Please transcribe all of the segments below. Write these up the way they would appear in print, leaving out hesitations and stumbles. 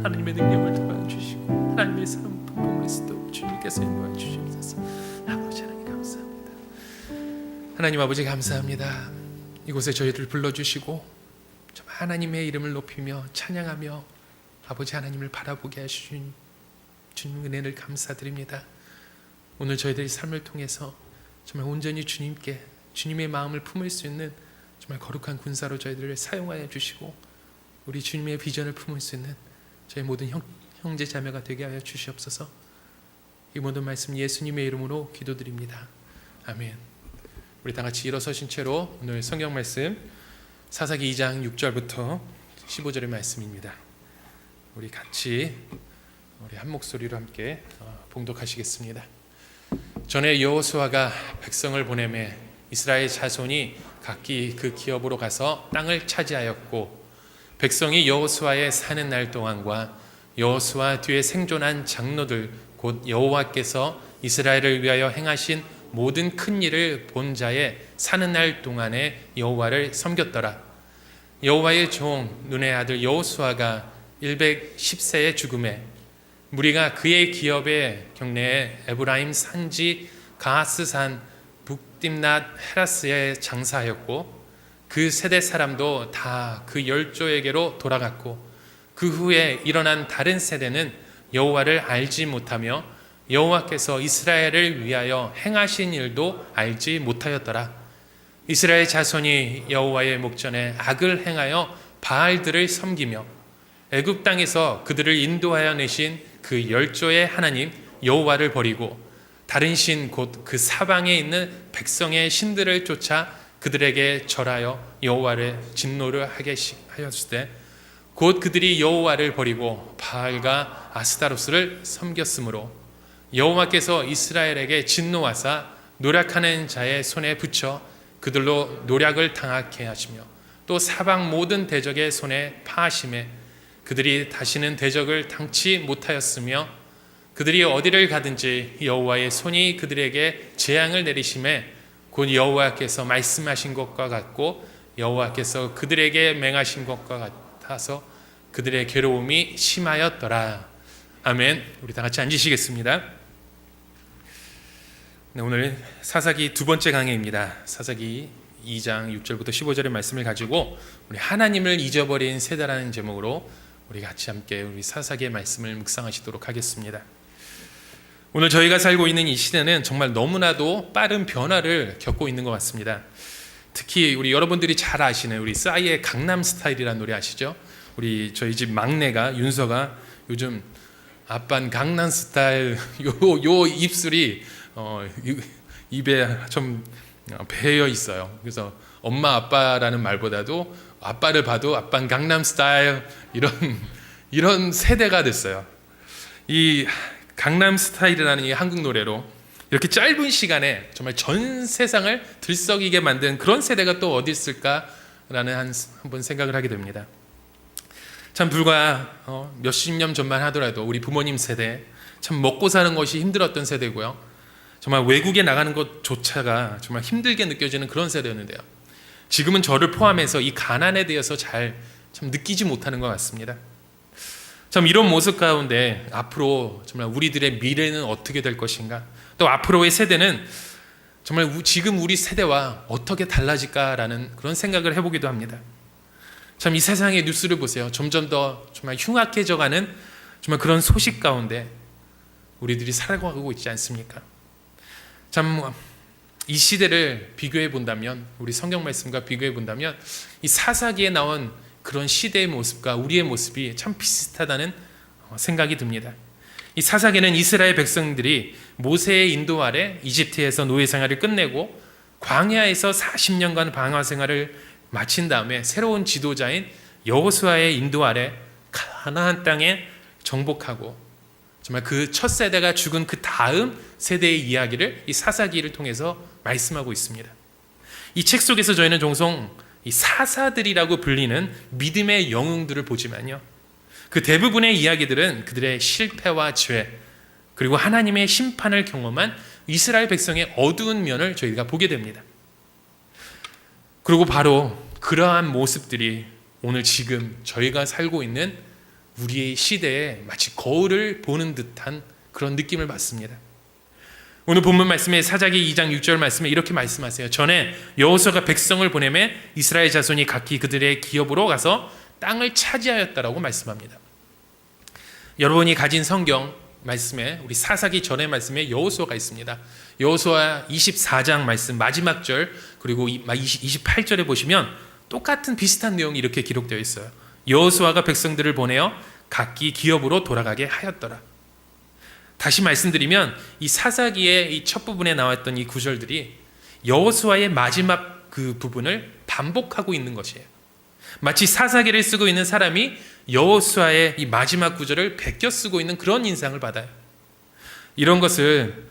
하나님의 능력을 도와주시고 하나님의 삶 풍성에서도 주님께서 인도해 주시옵소서. 아버지 하나님 감사합니다. 하나님 아버지 감사합니다. 이곳에 저희를 불러주시고 정말 하나님의 이름을 높이며 찬양하며 아버지 하나님을 바라보게 하신 주님 은혜를 감사드립니다. 오늘 저희들의 삶을 통해서 정말 온전히 주님께 주님의 마음을 품을 수 있는 정말 거룩한 군사로 저희들을 사용하여 주시고 우리 주님의 비전을 품을 수 있는 저희 모든 형제 자매가 되게 하여 주시옵소서. 이 모든 말씀 예수님의 이름으로 기도드립니다. 아멘. 우리 다 같이 일어서신 채로 오늘 성경 말씀 사사기 2장 6절부터 15절의 말씀입니다. 우리 같이 우리 한 목소리로 함께 봉독하시겠습니다. 전에 여호수아가 백성을 보내매 이스라엘 자손이 각기 그 기업으로 가서 땅을 차지하였고 백성이 여호수아의 사는 날 동안과 여호수아 뒤에 생존한 장로들 곧 여호와께서 이스라엘을 위하여 행하신 모든 큰 일을 본 자의 사는 날 동안에 여호와를 섬겼더라. 여호와의 종 눈의 아들 여호수아가 110세에 죽음에 무리가 그의 기업의 경내에 에브라임 산지 가하스산 북딥낫 헤라스에 장사하였고 그 세대 사람도 다 그 열조에게로 돌아갔고 그 후에 일어난 다른 세대는 여호와를 알지 못하며 여호와께서 이스라엘을 위하여 행하신 일도 알지 못하였더라. 이스라엘 자손이 여호와의 목전에 악을 행하여 바알들을 섬기며 애굽 땅에서 그들을 인도하여 내신 그 열조의 하나님 여호와를 버리고 다른 신 곧 그 사방에 있는 백성의 신들을 쫓아 그들에게 절하여 여호와를 진노를 하게 하였을 때 곧 그들이 여호와를 버리고 바알과 아스타로스를 섬겼으므로 여호와께서 이스라엘에게 진노하사 노략하는 자의 손에 붙여 그들로 노략을 당하게 하시며 또 사방 모든 대적의 손에 파하심에 그들이 다시는 대적을 당치 못하였으며 그들이 어디를 가든지 여호와의 손이 그들에게 재앙을 내리심에 곧 여호와께서 말씀하신 것과 같고 여호와께서 그들에게 맹하신 것과 같아서 그들의 괴로움이 심하였더라. 아멘. 우리 다 같이 앉으시겠습니다. 네, 오늘 사사기 두 번째 강해입니다. 사사기 2장 6절부터 15절의 말씀을 가지고 우리 하나님을 잊어버린 세대라는 제목으로 우리 같이 함께 우리 사사기의 말씀을 묵상하시도록 하겠습니다. 오늘 저희가 살고 있는 이 시대는 정말 너무나도 빠른 변화를 겪고 있는 것 같습니다. 특히 우리 여러분들이 잘 아시는 우리 싸이의 강남스타일이라는 노래 아시죠? 우리 저희 집 막내가 윤서가 요즘 아빤 강남스타일 요 입술이 입에 좀 배어 있어요. 그래서 엄마 아빠라는 말보다도 아빠를 봐도 아빤 강남스타일 이런 세대가 됐어요. 이 강남스타일이라는 이 한국 노래로 이렇게 짧은 시간에 정말 전 세상을 들썩이게 만든 그런 세대가 또 어디 있을까라는 한번 생각을 하게 됩니다. 참 불과 몇십 년 전만 하더라도 우리 부모님 세대 참 먹고 사는 것이 힘들었던 세대고요. 정말 외국에 나가는 것조차가 정말 힘들게 느껴지는 그런 세대였는데요. 지금은 저를 포함해서 이 가난에 대해서 잘 참 느끼지 못하는 것 같습니다. 참 이런 모습 가운데 앞으로 정말 우리들의 미래는 어떻게 될 것인가, 또 앞으로의 세대는 정말 지금 우리 세대와 어떻게 달라질까라는 그런 생각을 해보기도 합니다. 참 이 세상의 뉴스를 보세요. 점점 더 정말 흉악해져가는 정말 그런 소식 가운데 우리들이 살아가고 있지 않습니까? 참 이 시대를 비교해 본다면, 우리 성경 말씀과 비교해 본다면 이 사사기에 나온 그런 시대의 모습과 우리의 모습이 참 비슷하다는 생각이 듭니다. 이 사사기는 이스라엘 백성들이 모세의 인도 아래 이집트에서 노예 생활을 끝내고 광야에서 40년간 방황 생활을 마친 다음에 새로운 지도자인 여호수아의 인도 아래 가나안 땅에 정복하고 정말 그 첫 세대가 죽은 그 다음 세대의 이야기를 이 사사기를 통해서 말씀하고 있습니다. 이 책 속에서 저희는 종종 이 사사들이라고 불리는 믿음의 영웅들을 보지만요, 그 대부분의 이야기들은 그들의 실패와 죄 그리고 하나님의 심판을 경험한 이스라엘 백성의 어두운 면을 저희가 보게 됩니다. 그리고 바로 그러한 모습들이 오늘 지금 저희가 살고 있는 우리의 시대에 마치 거울을 보는 듯한 그런 느낌을 받습니다. 오늘 본문 말씀에 사사기 2장 6절 말씀에 이렇게 말씀하세요. 전에 여호수아가 백성을 보내매 이스라엘 자손이 각기 그들의 기업으로 가서 땅을 차지하였다라고 말씀합니다. 여러분이 가진 성경 말씀에 우리 사사기 전의 말씀에 여호수아가 있습니다. 여호수아 24장 말씀 마지막 절 그리고 28절에 보시면 똑같은 비슷한 내용이 이렇게 기록되어 있어요. 여호수아가 백성들을 보내어 각기 기업으로 돌아가게 하였더라. 다시 말씀드리면 이 사사기의 이 첫 부분에 나왔던 이 구절들이 여호수아의 마지막 그 부분을 반복하고 있는 것이에요. 마치 사사기를 쓰고 있는 사람이 여호수아의 이 마지막 구절을 베껴 쓰고 있는 그런 인상을 받아요. 이런 것을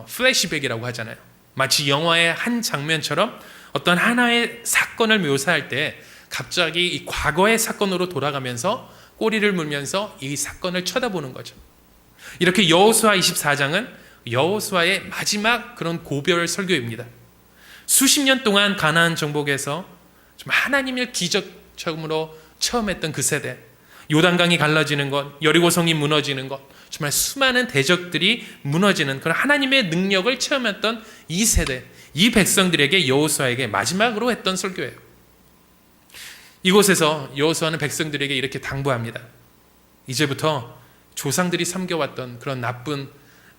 플래시백이라고 하잖아요. 마치 영화의 한 장면처럼 어떤 하나의 사건을 묘사할 때 갑자기 이 과거의 사건으로 돌아가면서 꼬리를 물면서 이 사건을 쳐다보는 거죠. 이렇게 여호수아 24장은 여호수아의 마지막 그런 고별 설교입니다. 수십 년 동안 가나안 정복에서 정말 하나님의 기적처럼으로 체험했던 그 세대, 요단강이 갈라지는 것, 여리고성이 무너지는 것, 정말 수많은 대적들이 무너지는 그런 하나님의 능력을 체험했던 이 세대, 이 백성들에게 여호수아에게 마지막으로 했던 설교예요. 이곳에서 여호수아는 백성들에게 이렇게 당부합니다. 이제부터 조상들이 섬겨왔던 그런 나쁜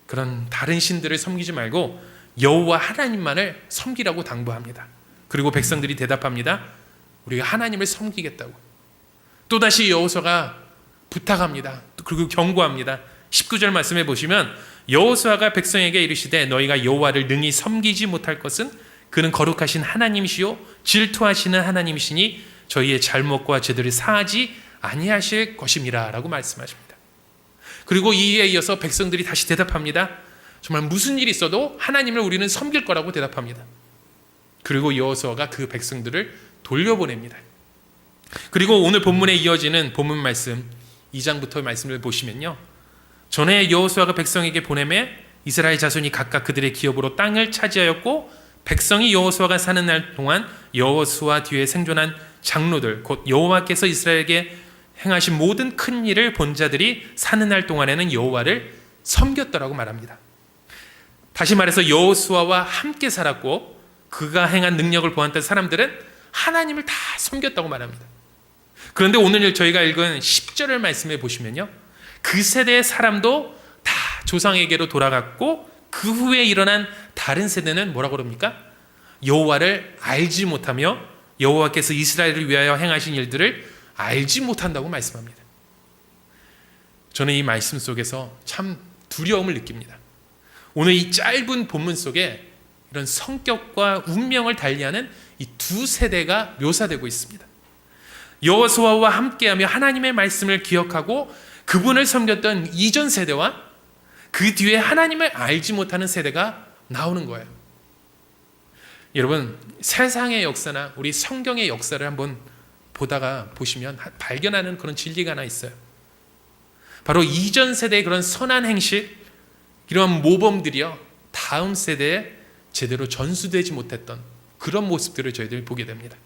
그런 다른 신들을 섬기지 말고 여호와 하나님만을 섬기라고 당부합니다. 그리고 백성들이 대답합니다. 우리가 하나님을 섬기겠다고. 또다시 여호수아가 부탁합니다. 그리고 경고합니다. 19절 말씀해 보시면 여호수아가 백성에게 이르시되 너희가 여호와를 능히 섬기지 못할 것은 그는 거룩하신 하나님이시요 질투하시는 하나님이시니 저희의 잘못과 죄들을 사하지 아니하실 것임이라 라고 말씀하십니다. 그리고 이에 이어서 백성들이 다시 대답합니다. 정말 무슨 일이 있어도 하나님을 우리는 섬길 거라고 대답합니다. 그리고 여호수아가 그 백성들을 돌려보냅니다. 그리고 오늘 본문에 이어지는 본문 말씀 2장부터 말씀을 보시면요, 전에 여호수아가 백성에게 보내매 이스라엘 자손이 각각 그들의 기업으로 땅을 차지하였고 백성이 여호수아가 사는 날 동안 여호수아 뒤에 생존한 장로들 곧 여호와께서 이스라엘에게 행하신 모든 큰 일을 본 자들이 사는 날 동안에는 여호와를 섬겼더라고 말합니다. 다시 말해서 여호수아와 함께 살았고 그가 행한 능력을 보았던 사람들은 하나님을 다 섬겼다고 말합니다. 그런데 오늘 저희가 읽은 10절을 말씀해 보시면요, 그 세대의 사람도 다 조상에게로 돌아갔고 그 후에 일어난 다른 세대는 뭐라고 그럽니까? 여호와를 알지 못하며 여호와께서 이스라엘을 위하여 행하신 일들을 알지 못한다고 말씀합니다. 저는 이 말씀 속에서 참 두려움을 느낍니다. 오늘 이 짧은 본문 속에 이런 성격과 운명을 달리하는 이 두 세대가 묘사되고 있습니다. 여호수아와 함께하며 하나님의 말씀을 기억하고 그분을 섬겼던 이전 세대와 그 뒤에 하나님을 알지 못하는 세대가 나오는 거예요. 여러분, 세상의 역사나 우리 성경의 역사를 한번 보다가 보시면 발견하는 그런 진리가 하나 있어요. 바로 이전 세대의 그런 선한 행실, 이런 모범들이요, 다음 세대에 제대로 전수되지 못했던 그런 모습들을 저희들이 보게 됩니다.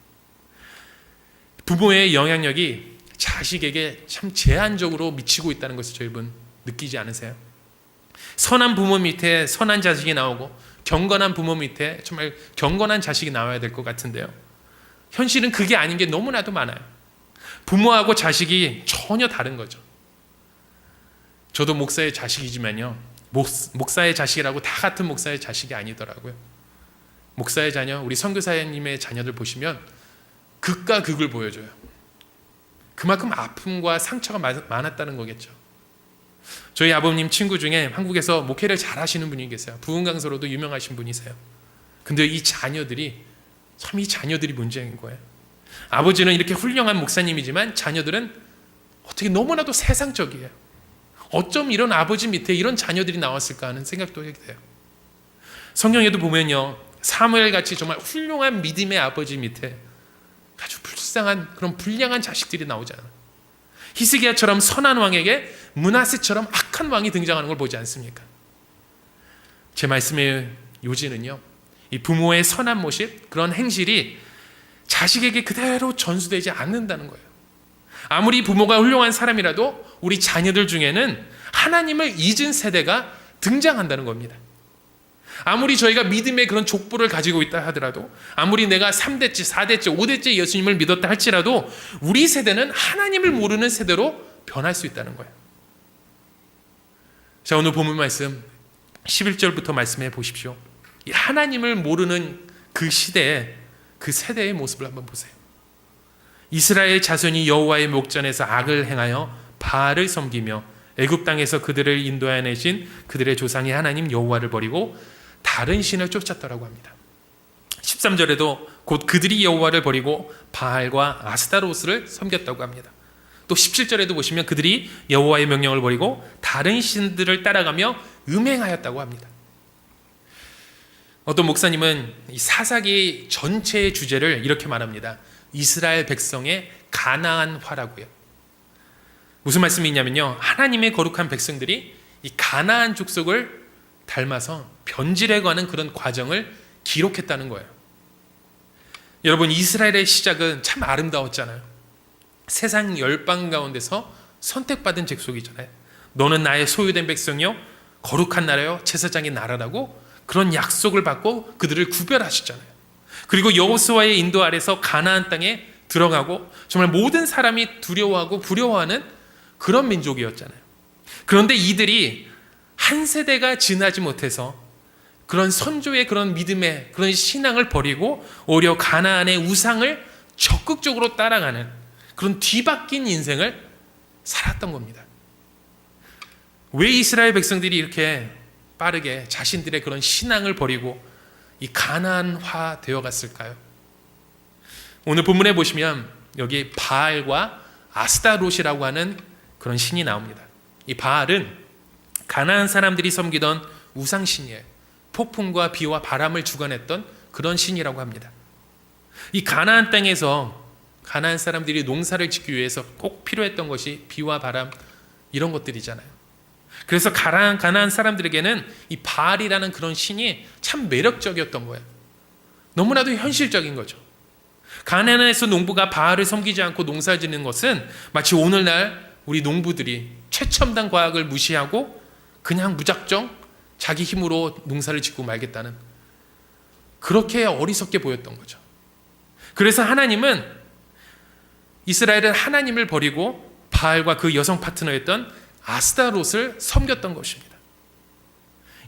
부모의 영향력이 자식에게 참 제한적으로 미치고 있다는 것을 저희 여러분 느끼지 않으세요? 선한 부모 밑에 선한 자식이 나오고 경건한 부모 밑에 정말 경건한 자식이 나와야 될 것 같은데요, 현실은 그게 아닌 게 너무나도 많아요. 부모하고 자식이 전혀 다른 거죠. 저도 목사의 자식이지만요, 목사의 자식이라고 다 같은 목사의 자식이 아니더라고요. 목사의 자녀, 우리 선교사님의 자녀들 보시면 극과 극을 보여줘요. 그만큼 아픔과 상처가 많았다는 거겠죠. 저희 아버님 친구 중에 한국에서 목회를 잘 하시는 분이 계세요. 부흥 강사로도 유명하신 분이세요. 근데 이 자녀들이 문제인 거예요. 아버지는 이렇게 훌륭한 목사님이지만 자녀들은 어떻게 너무나도 세상적이에요. 어쩜 이런 아버지 밑에 이런 자녀들이 나왔을까 하는 생각도 하게 돼요. 성경에도 보면요, 사무엘같이 정말 훌륭한 믿음의 아버지 밑에 아주 불쌍한 그런 불량한 자식들이 나오잖아요. 히스기야처럼 선한 왕에게 므낫세처럼 악한 왕이 등장하는 걸 보지 않습니까? 제 말씀의 요지는요, 이 부모의 선한 모습, 그런 행실이 자식에게 그대로 전수되지 않는다는 거예요. 아무리 부모가 훌륭한 사람이라도 우리 자녀들 중에는 하나님을 잊은 세대가 등장한다는 겁니다. 아무리 저희가 믿음의 그런 족보를 가지고 있다 하더라도, 아무리 내가 3대째, 4대째, 5대째 예수님을 믿었다 할지라도 우리 세대는 하나님을 모르는 세대로 변할 수 있다는 거예요. 자, 오늘 본문 말씀 11절부터 말씀해 보십시오. 이 하나님을 모르는 그 시대에, 그 세대의 모습을 한번 보세요. 이스라엘 자손이 여호와의 목전에서 악을 행하여 바알을 섬기며 애굽 땅에서 그들을 인도하여 내신 그들의 조상의 하나님 여호와를 버리고 다른 신을 쫓았더라고 합니다. 13절에도 곧 그들이 여호와를 버리고 바알과 아스타롯을 섬겼다고 합니다. 또 17절에도 보시면 그들이 여호와의 명령을 버리고 다른 신들을 따라가며 음행하였다고 합니다. 어떤 목사님은 이 사사기 전체의 주제를 이렇게 말합니다. 이스라엘 백성의 가나안화라고요. 무슨 말씀이 있냐면요, 하나님의 거룩한 백성들이 이 가나안 족속을 닮아서 변질해가는 그런 과정을 기록했다는 거예요. 여러분, 이스라엘의 시작은 참 아름다웠잖아요. 세상 열방 가운데서 선택받은 족속이잖아요. 너는 나의 소유된 백성이요 거룩한 나라요 제사장의 나라라고 그런 약속을 받고 그들을 구별하셨잖아요. 그리고 여호수아의 인도 아래서 가나안 땅에 들어가고 정말 모든 사람이 두려워하고 부러워하는 그런 민족이었잖아요. 그런데 이들이 한 세대가 지나지 못해서 그런 선조의 그런 믿음의 그런 신앙을 버리고 오히려 가나안의 우상을 적극적으로 따라가는 그런 뒤바뀐 인생을 살았던 겁니다. 왜 이스라엘 백성들이 이렇게 빠르게 자신들의 그런 신앙을 버리고 이 가나안화 되어 갔을까요? 오늘 본문에 보시면 여기 바알과 아스타롯이라고 하는 그런 신이 나옵니다. 이 바알은 가나안 사람들이 섬기던 우상신이에요. 폭풍과 비와 바람을 주관했던 그런 신이라고 합니다. 이 가나안 땅에서 가나안 사람들이 농사를 짓기 위해서 꼭 필요했던 것이 비와 바람 이런 것들이잖아요. 그래서 가나안 사람들에게는 이 바알이라는 그런 신이 참 매력적이었던 거예요. 너무나도 현실적인 거죠. 가나안에서 농부가 바알을 섬기지 않고 농사 짓는 것은 마치 오늘날 우리 농부들이 최첨단 과학을 무시하고 그냥 무작정 자기 힘으로 농사를 짓고 말겠다는, 그렇게 어리석게 보였던 거죠. 그래서 하나님은, 이스라엘은 하나님을 버리고 바알과 그 여성 파트너였던 아스타롯을 섬겼던 것입니다.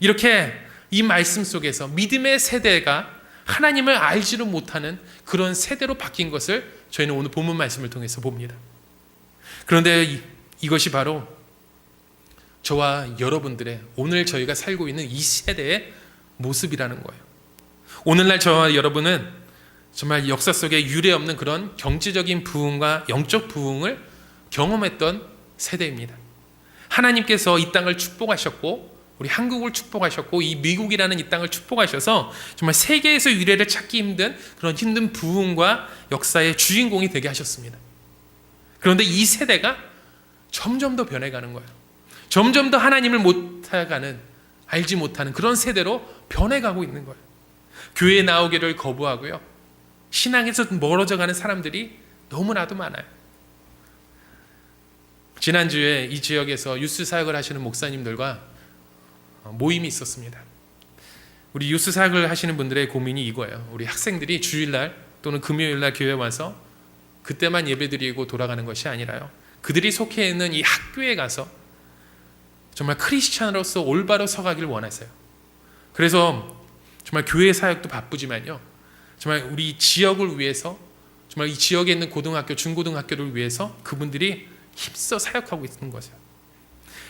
이렇게 이 말씀 속에서 믿음의 세대가 하나님을 알지를 못하는 그런 세대로 바뀐 것을 저희는 오늘 본문 말씀을 통해서 봅니다. 그런데 이것이 바로 저와 여러분들의 오늘 저희가 살고 있는 이 세대의 모습이라는 거예요. 오늘날 저와 여러분은 정말 역사 속에 유례없는 그런 경제적인 부흥과 영적 부흥을 경험했던 세대입니다. 하나님께서 이 땅을 축복하셨고 우리 한국을 축복하셨고 이 미국이라는 이 땅을 축복하셔서 정말 세계에서 유례를 찾기 힘든 그런 힘든 부흥과 역사의 주인공이 되게 하셨습니다. 그런데 이 세대가 점점 더 변해가는 거예요. 점점 더 하나님을 못하가는, 알지 못하는 그런 세대로 변해가고 있는 거예요. 교회에 나오기를 거부하고요, 신앙에서 멀어져가는 사람들이 너무나도 많아요. 지난주에 이 지역에서 유스 사역을 하시는 목사님들과 모임이 있었습니다. 우리 유스 사역을 하시는 분들의 고민이 이거예요. 우리 학생들이 주일날 또는 금요일날 교회에 와서 그때만 예배드리고 돌아가는 것이 아니라요, 그들이 속해 있는 이 학교에 가서 정말 크리스찬으로서 올바로 서가기를 원하세요. 그래서 정말 교회 사역도 바쁘지만요, 정말 우리 지역을 위해서, 정말 이 지역에 있는 고등학교, 중고등학교를 위해서 그분들이 힘써 사역하고 있는 거죠.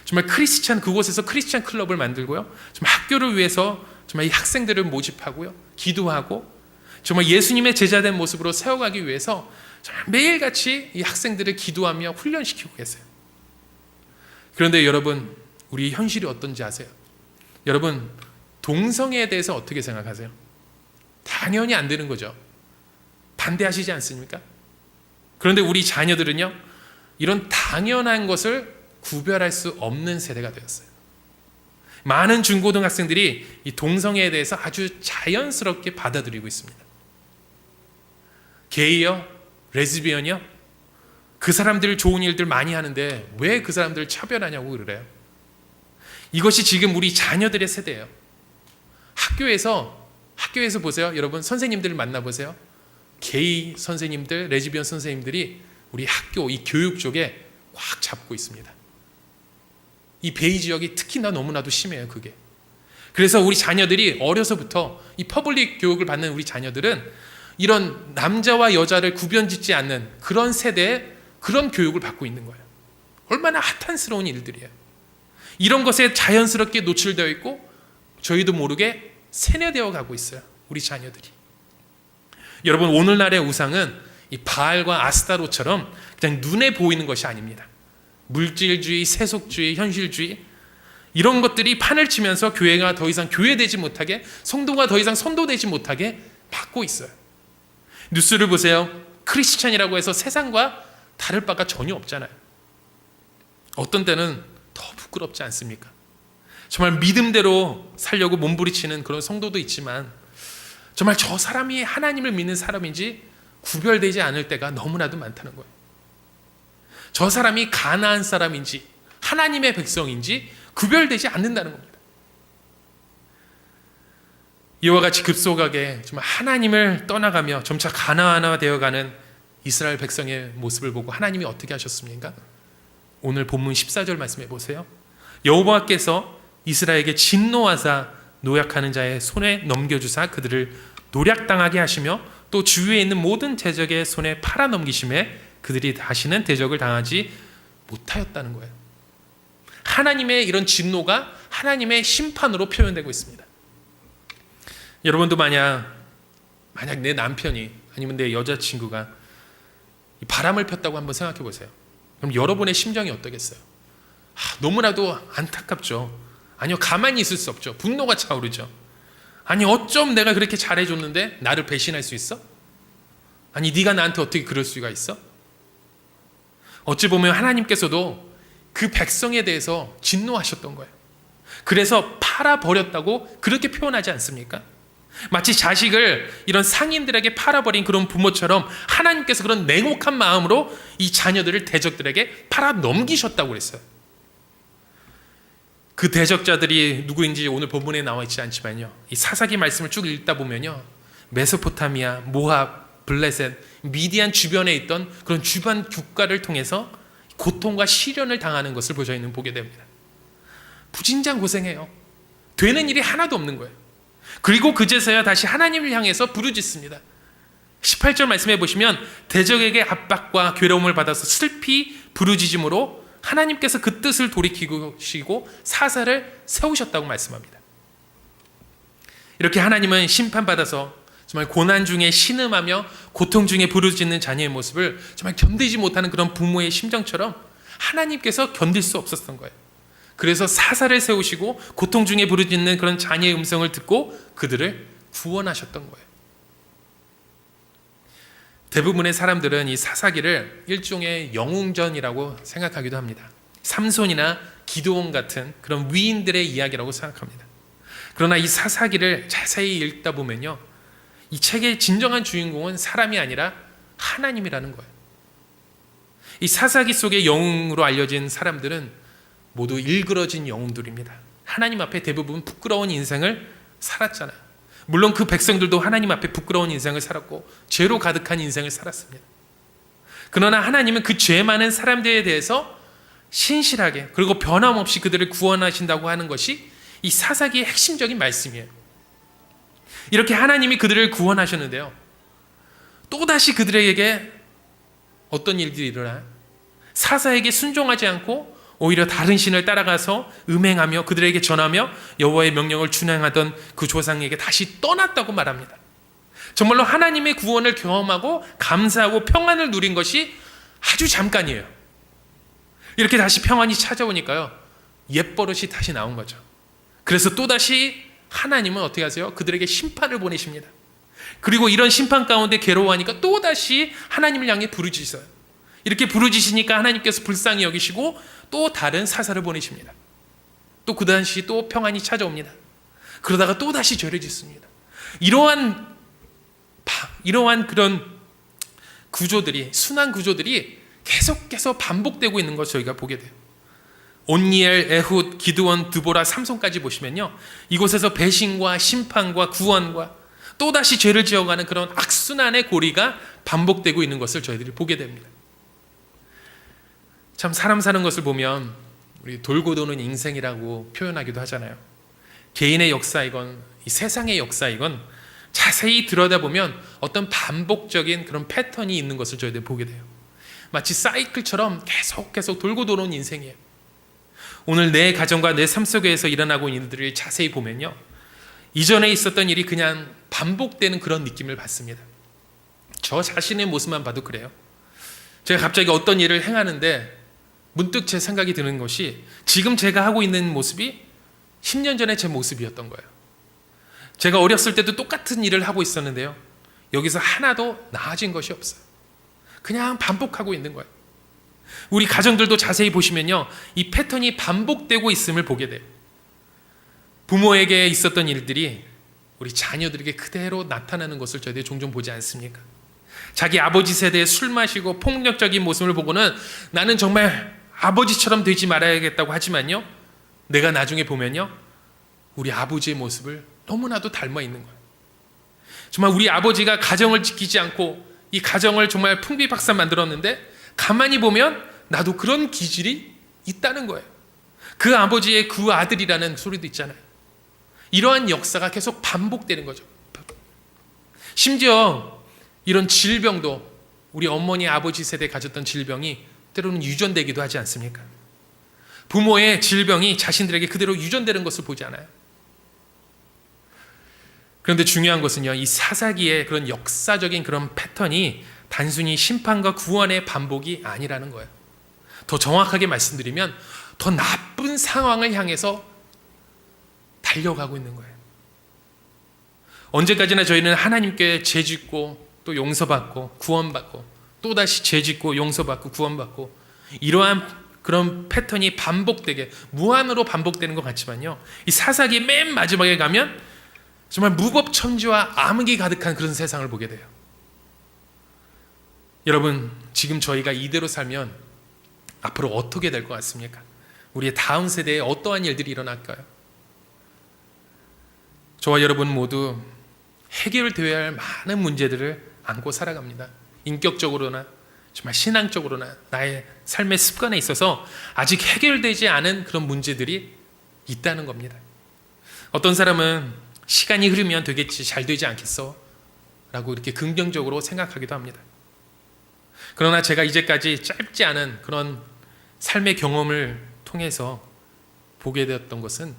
정말 그곳에서 크리스찬 클럽을 만들고요, 정말 학교를 위해서 정말 이 학생들을 모집하고요, 기도하고 정말 예수님의 제자된 모습으로 세워가기 위해서 정말 매일같이 이 학생들을 기도하며 훈련시키고 계세요. 그런데 여러분, 우리 현실이 어떤지 아세요? 여러분, 동성애에 대해서 어떻게 생각하세요? 당연히 안 되는 거죠. 반대하시지 않습니까? 그런데 우리 자녀들은요, 이런 당연한 것을 구별할 수 없는 세대가 되었어요. 많은 중고등학생들이 이 동성애에 대해서 아주 자연스럽게 받아들이고 있습니다. 게이요? 레즈비언이요? 그 사람들 좋은 일들 많이 하는데 왜 그 사람들을 차별하냐고 그래요. 이것이 지금 우리 자녀들의 세대예요. 학교에서 보세요. 여러분 선생님들을 만나보세요. 게이 선생님들, 레즈비언 선생님들이 우리 학교, 이 교육 쪽에 꽉 잡고 있습니다. 이 베이 지역이 특히나 너무나도 심해요. 그게. 그래서 우리 자녀들이 어려서부터 이 퍼블릭 교육을 받는 우리 자녀들은 이런 남자와 여자를 구별짓지 않는 그런 세대에 그런 교육을 받고 있는 거예요. 얼마나 핫한스러운 일들이에요. 이런 것에 자연스럽게 노출되어 있고 저희도 모르게 세뇌되어 가고 있어요. 우리 자녀들이. 여러분, 오늘날의 우상은 이 바알과 아스타로처럼 그냥 눈에 보이는 것이 아닙니다. 물질주의, 세속주의, 현실주의 이런 것들이 판을 치면서 교회가 더 이상 교회되지 못하게, 성도가 더 이상 선도되지 못하게 막고 있어요. 뉴스를 보세요. 크리스찬이라고 해서 세상과 다를 바가 전혀 없잖아요. 어떤 때는 더 부끄럽지 않습니까? 정말 믿음대로 살려고 몸부리치는 그런 성도도 있지만 정말 저 사람이 하나님을 믿는 사람인지 구별되지 않을 때가 너무나도 많다는 거예요. 저 사람이 가나안 사람인지 하나님의 백성인지 구별되지 않는다는 겁니다. 이와 같이 급속하게 정말 하나님을 떠나가며 점차 가나안화 되어가는 이스라엘 백성의 모습을 보고 하나님이 어떻게 하셨습니까? 오늘 본문 14절 말씀해 보세요. 여호와께서 이스라엘에게 진노하사 노약하는 자의 손에 넘겨주사 그들을 노략당하게 하시며 또 주위에 있는 모든 대적의 손에 팔아 넘기심에 그들이 다시는 대적을 당하지 못하였다는 거예요. 하나님의 이런 진노가 하나님의 심판으로 표현되고 있습니다. 여러분도 만약 내 남편이 아니면 내 여자친구가 바람을 폈다고 한번 생각해 보세요. 그럼 여러분의 심정이 어떠겠어요? 너무나도 안타깝죠. 아니요, 가만히 있을 수 없죠. 분노가 차오르죠. 아니, 어쩜 내가 그렇게 잘해줬는데 나를 배신할 수 있어? 아니, 네가 나한테 어떻게 그럴 수가 있어? 어찌 보면 하나님께서도 그 백성에 대해서 진노하셨던 거예요. 그래서 팔아버렸다고 그렇게 표현하지 않습니까? 마치 자식을 이런 상인들에게 팔아버린 그런 부모처럼 하나님께서 그런 냉혹한 마음으로 이 자녀들을 대적들에게 팔아 넘기셨다고 그랬어요. 그 대적자들이 누구인지 오늘 본문에 나와 있지 않지만요, 이 사사기 말씀을 쭉 읽다 보면요, 메소포타미아, 모압, 블레셋, 미디안 주변에 있던 그런 주변 국가를 통해서 고통과 시련을 당하는 것을 저희는 보게 됩니다. 부진장 고생해요. 되는 일이 하나도 없는 거예요. 그리고 그제서야 다시 하나님을 향해서 부르짖습니다. 18절 말씀해 보시면 대적에게 압박과 괴로움을 받아서 슬피 부르짖음으로 하나님께서 그 뜻을 돌이키시고 사사를 세우셨다고 말씀합니다. 이렇게 하나님은 심판받아서 정말 고난 중에 신음하며 고통 중에 부르짖는 자녀의 모습을 정말 견디지 못하는 그런 부모의 심정처럼 하나님께서 견딜 수 없었던 거예요. 그래서 사사를 세우시고 고통 중에 부르짖는 그런 자녀의 음성을 듣고 그들을 구원하셨던 거예요. 대부분의 사람들은 이 사사기를 일종의 영웅전이라고 생각하기도 합니다. 삼손이나 기드온 같은 그런 위인들의 이야기라고 생각합니다. 그러나 이 사사기를 자세히 읽다 보면요, 이 책의 진정한 주인공은 사람이 아니라 하나님이라는 거예요. 이 사사기 속의 영웅으로 알려진 사람들은 모두 일그러진 영웅들입니다. 하나님 앞에 대부분 부끄러운 인생을 살았잖아요. 물론 그 백성들도 하나님 앞에 부끄러운 인생을 살았고 죄로 가득한 인생을 살았습니다. 그러나 하나님은 그 죄 많은 사람들에 대해서 신실하게 그리고 변함없이 그들을 구원하신다고 하는 것이 이 사사기의 핵심적인 말씀이에요. 이렇게 하나님이 그들을 구원하셨는데요, 또다시 그들에게 어떤 일들이 일어나요? 사사에게 순종하지 않고 오히려 다른 신을 따라가서 음행하며 그들에게 전하며 여호와의 명령을 준행하던 그 조상에게 다시 떠났다고 말합니다. 정말로 하나님의 구원을 경험하고 감사하고 평안을 누린 것이 아주 잠깐이에요. 이렇게 다시 평안이 찾아오니까요, 옛버릇이 다시 나온 거죠. 그래서 또다시 하나님은 어떻게 하세요? 그들에게 심판을 보내십니다. 그리고 이런 심판 가운데 괴로워하니까 또다시 하나님을 향해 부르짖어요. 이렇게 부르짖으니까 하나님께서 불쌍히 여기시고 또 다른 사사를 보내십니다. 또 그 당시 또 평안이 찾아옵니다. 그러다가 또다시 죄를 짓습니다. 이러한 그런 구조들이, 순환 구조들이 계속해서 반복되고 있는 것을 저희가 보게 돼요. 온니엘, 에훗, 기드온, 드보라, 삼손까지 보시면요, 이곳에서 배신과 심판과 구원과 또다시 죄를 지어가는 그런 악순환의 고리가 반복되고 있는 것을 저희들이 보게 됩니다. 참 사람 사는 것을 보면 우리 돌고 도는 인생이라고 표현하기도 하잖아요. 개인의 역사이건 이 세상의 역사이건 자세히 들여다보면 어떤 반복적인 그런 패턴이 있는 것을 저희들이 보게 돼요. 마치 사이클처럼 계속 돌고 도는 인생이에요. 오늘 내 가정과 내 삶 속에서 일어나고 있는 일들을 자세히 보면요, 이전에 있었던 일이 그냥 반복되는 그런 느낌을 받습니다. 저 자신의 모습만 봐도 그래요. 제가 갑자기 어떤 일을 행하는데 문득 제 생각이 드는 것이 지금 제가 하고 있는 모습이 10년 전에 제 모습이었던 거예요. 제가 어렸을 때도 똑같은 일을 하고 있었는데요, 여기서 하나도 나아진 것이 없어요. 그냥 반복하고 있는 거예요. 우리 가정들도 자세히 보시면요, 이 패턴이 반복되고 있음을 보게 돼요. 부모에게 있었던 일들이 우리 자녀들에게 그대로 나타나는 것을 저희들이 종종 보지 않습니까? 자기 아버지 세대의 술 마시고 폭력적인 모습을 보고는 나는 정말 아버지처럼 되지 말아야겠다고 하지만요, 내가 나중에 보면요, 우리 아버지의 모습을 너무나도 닮아 있는 거예요. 정말 우리 아버지가 가정을 지키지 않고 이 가정을 정말 풍비박산 만들었는데 가만히 보면 나도 그런 기질이 있다는 거예요. 그 아버지의 그 아들이라는 소리도 있잖아요. 이러한 역사가 계속 반복되는 거죠. 심지어 이런 질병도 우리 어머니 아버지 세대에 가졌던 질병이 때로는 유전되기도 하지 않습니까? 부모의 질병이 자신들에게 그대로 유전되는 것을 보지 않아요. 그런데 중요한 것은요, 이 사사기의 그런 역사적인 그런 패턴이 단순히 심판과 구원의 반복이 아니라는 거예요. 더 정확하게 말씀드리면 더 나쁜 상황을 향해서 달려가고 있는 거예요. 언제까지나 저희는 하나님께 죄짓고 또 용서받고 구원받고 또다시 죄짓고 용서받고 구원받고 이러한 그런 패턴이 반복되게 무한으로 반복되는 것 같지만요, 이 사사기 맨 마지막에 가면 정말 무법천지와 암흑이 가득한 그런 세상을 보게 돼요. 여러분, 지금 저희가 이대로 살면 앞으로 어떻게 될 것 같습니까? 우리의 다음 세대에 어떠한 일들이 일어날까요? 저와 여러분 모두 해결되어야 할 많은 문제들을 안고 살아갑니다. 인격적으로나 정말 신앙적으로나 나의 삶의 습관에 있어서 아직 해결되지 않은 그런 문제들이 있다는 겁니다. 어떤 사람은 시간이 흐르면 되겠지, 잘 되지 않겠어? 라고 이렇게 긍정적으로 생각하기도 합니다. 그러나 제가 이제까지 짧지 않은 그런 삶의 경험을 통해서 보게 되었던 것은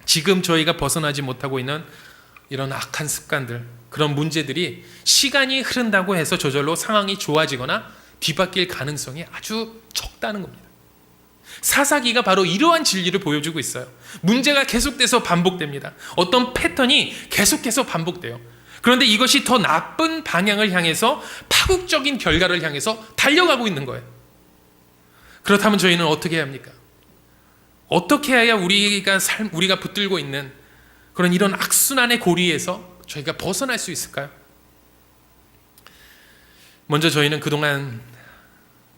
지금 저희가 벗어나지 못하고 있는 이런 악한 습관들, 그런 문제들이 시간이 흐른다고 해서 저절로 상황이 좋아지거나 뒤바뀔 가능성이 아주 적다는 겁니다. 사사기가 바로 이러한 진리를 보여주고 있어요. 문제가 계속돼서 반복됩니다. 어떤 패턴이 계속해서 반복돼요. 그런데 이것이 더 나쁜 방향을 향해서 파국적인 결과를 향해서 달려가고 있는 거예요. 그렇다면 저희는 어떻게 해야 합니까? 어떻게 해야 우리가 붙들고 있는 그런 이런 악순환의 고리에서 저희가 벗어날 수 있을까요? 먼저 저희는 그동안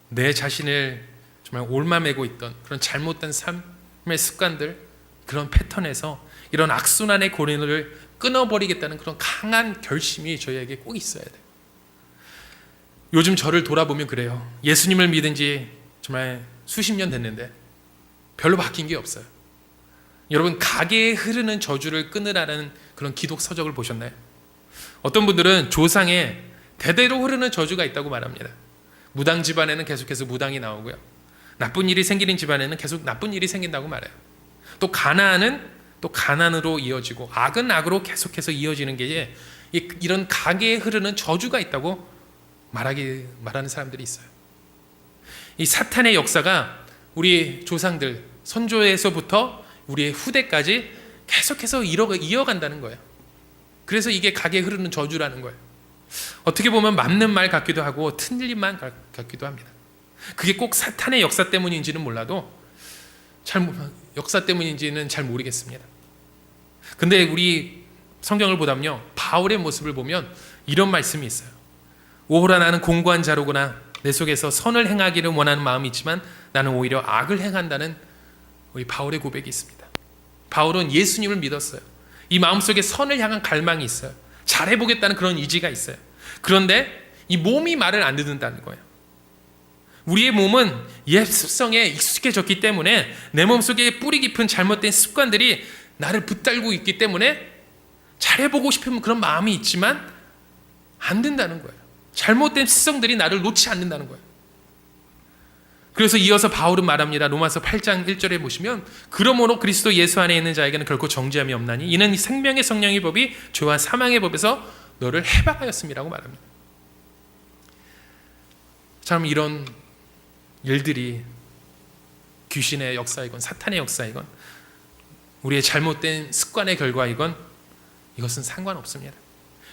내 자신을 정말 옮아매고 있던 그런 잘못된 삶의 습관들, 그런 패턴에서 이런 악순환의 고리를 끊어버리겠다는 그런 강한 결심이 저희에게 꼭 있어야 돼요. 요즘 저를 돌아보면 그래요. 예수님을 믿은 지 정말 수십 년 됐는데 별로 바뀐 게 없어요. 여러분, 가게에 흐르는 저주를 끊으라는 그런 기독 서적을 보셨나요? 어떤 분들은 조상에 대대로 흐르는 저주가 있다고 말합니다. 무당 집안에는 계속해서 무당이 나오고요, 나쁜 일이 생기는 집안에는 계속 나쁜 일이 생긴다고 말해요. 또 가난은 또 가난으로 이어지고 악은 악으로 계속해서 이어지는 게 이런 가게에 흐르는 저주가 있다고 말하는 사람들이 있어요. 이 사탄의 역사가 우리 조상들 선조에서부터 우리의 후대까지 계속해서 이어간다는 거예요. 그래서 이게 가게에 흐르는 저주라는 거예요. 어떻게 보면 맞는 말 같기도 하고 틀린 말 같기도 합니다. 그게 꼭 사탄의 역사 때문인지는 몰라도 역사 때문인지는 잘 모르겠습니다. 근데 우리 성경을 보다면요, 바울의 모습을 보면 이런 말씀이 있어요. 오호라, 나는 공고한 자로구나. 내 속에서 선을 행하기를 원하는 마음이 있지만 나는 오히려 악을 행한다는 우리 바울의 고백이 있습니다. 바울은 예수님을 믿었어요. 이 마음속에 선을 향한 갈망이 있어요. 잘해보겠다는 그런 의지가 있어요. 그런데 이 몸이 말을 안 듣는다는 거예요. 우리의 몸은 옛 습성에 익숙해졌기 때문에 내 몸속에 뿌리 깊은 잘못된 습관들이 나를 붙들고 있기 때문에 잘해보고 싶은 그런 마음이 있지만 안 된다는 거예요. 잘못된 습성들이 나를 놓지 않는다는 거예요. 그래서 이어서 바울은 말합니다. 로마서 8장 1절에 보시면 그러므로 그리스도 예수 안에 있는 자에게는 결코 정죄함이 없나니 이는 생명의 성령의 법이 죄와 사망의 법에서 너를 해방하였음이라고 말합니다. 참 이런 일들이 귀신의 역사이건 사탄의 역사이건 우리의 잘못된 습관의 결과이건 이것은 상관없습니다.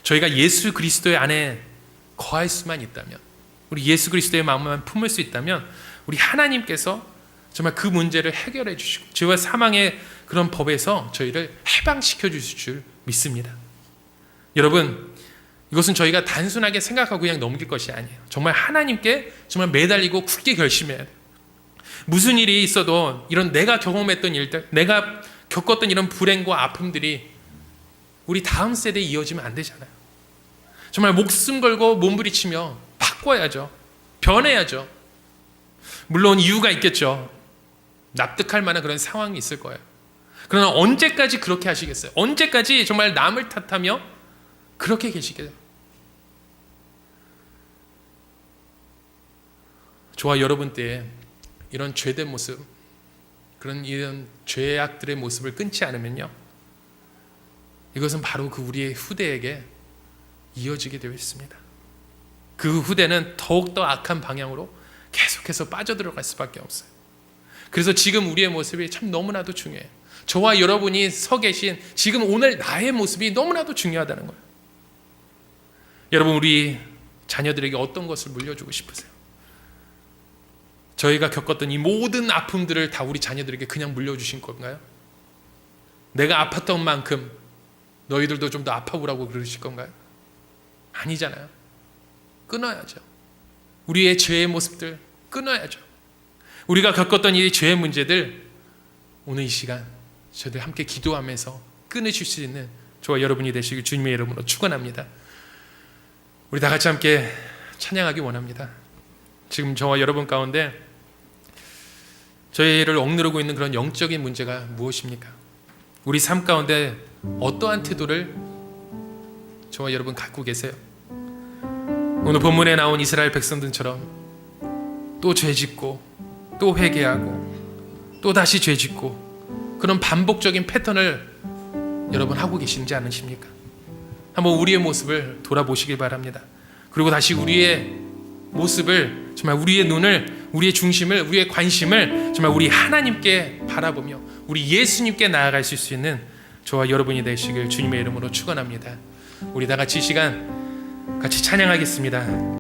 저희가 예수 그리스도의 안에 거할 수만 있다면, 우리 예수 그리스도의 마음만 품을 수 있다면 우리 하나님께서 정말 그 문제를 해결해 주시고 죄와 사망의 그런 법에서 저희를 해방시켜 주실 줄 믿습니다. 여러분, 이것은 저희가 단순하게 생각하고 그냥 넘길 것이 아니에요. 정말 하나님께 정말 매달리고 굳게 결심해야 돼요. 무슨 일이 있어도 이런 내가 경험했던 일들, 내가 겪었던 이런 불행과 아픔들이 우리 다음 세대에 이어지면 안 되잖아요. 정말 목숨 걸고 몸부리치며 바꿔야죠. 변해야죠. 물론 이유가 있겠죠. 납득할 만한 그런 상황이 있을 거예요. 그러나 언제까지 그렇게 하시겠어요? 언제까지 정말 남을 탓하며 그렇게 계시겠어요? 저와 여러분 때에 이런 죄된 모습, 이런 죄악들의 모습을 끊지 않으면요, 이것은 바로 그 우리의 후대에게 이어지게 되어 있습니다. 그 후대는 더욱더 악한 방향으로 계속해서 빠져들어갈 수밖에 없어요. 그래서 지금 우리의 모습이 참 너무나도 중요해요. 저와 여러분이 서 계신 지금 오늘 나의 모습이 너무나도 중요하다는 거예요. 여러분, 우리 자녀들에게 어떤 것을 물려주고 싶으세요? 저희가 겪었던 이 모든 아픔들을 다 우리 자녀들에게 그냥 물려주신 건가요? 내가 아팠던 만큼 너희들도 좀 더 아파보라고 그러실 건가요? 아니잖아요. 끊어야죠. 우리의 죄의 모습들 끊어야죠. 우리가 겪었던 이 죄의 문제들 오늘 이 시간 저희들 함께 기도하면서 끊으실 수 있는 저와 여러분이 되시길 주님의 이름으로 축원합니다. 우리 다 같이 함께 찬양하기 원합니다. 지금 저와 여러분 가운데 저희를 억누르고 있는 그런 영적인 문제가 무엇입니까? 우리 삶 가운데 어떠한 태도를 저와 여러분 갖고 계세요? 오늘 본문에 나온 이스라엘 백성들처럼 또 죄짓고 또 회개하고 또 다시 죄짓고 그런 반복적인 패턴을 여러분 하고 계시는지 않으십니까? 한번 우리의 모습을 돌아보시길 바랍니다. 그리고 다시 우리의 모습을, 정말 우리의 눈을, 우리의 중심을, 우리의 관심을 정말 우리 하나님께 바라보며 우리 예수님께 나아갈 수 있는 저와 여러분이 되시길 주님의 이름으로 축원합니다. 우리 다 같이 이 시간 같이 찬양하겠습니다.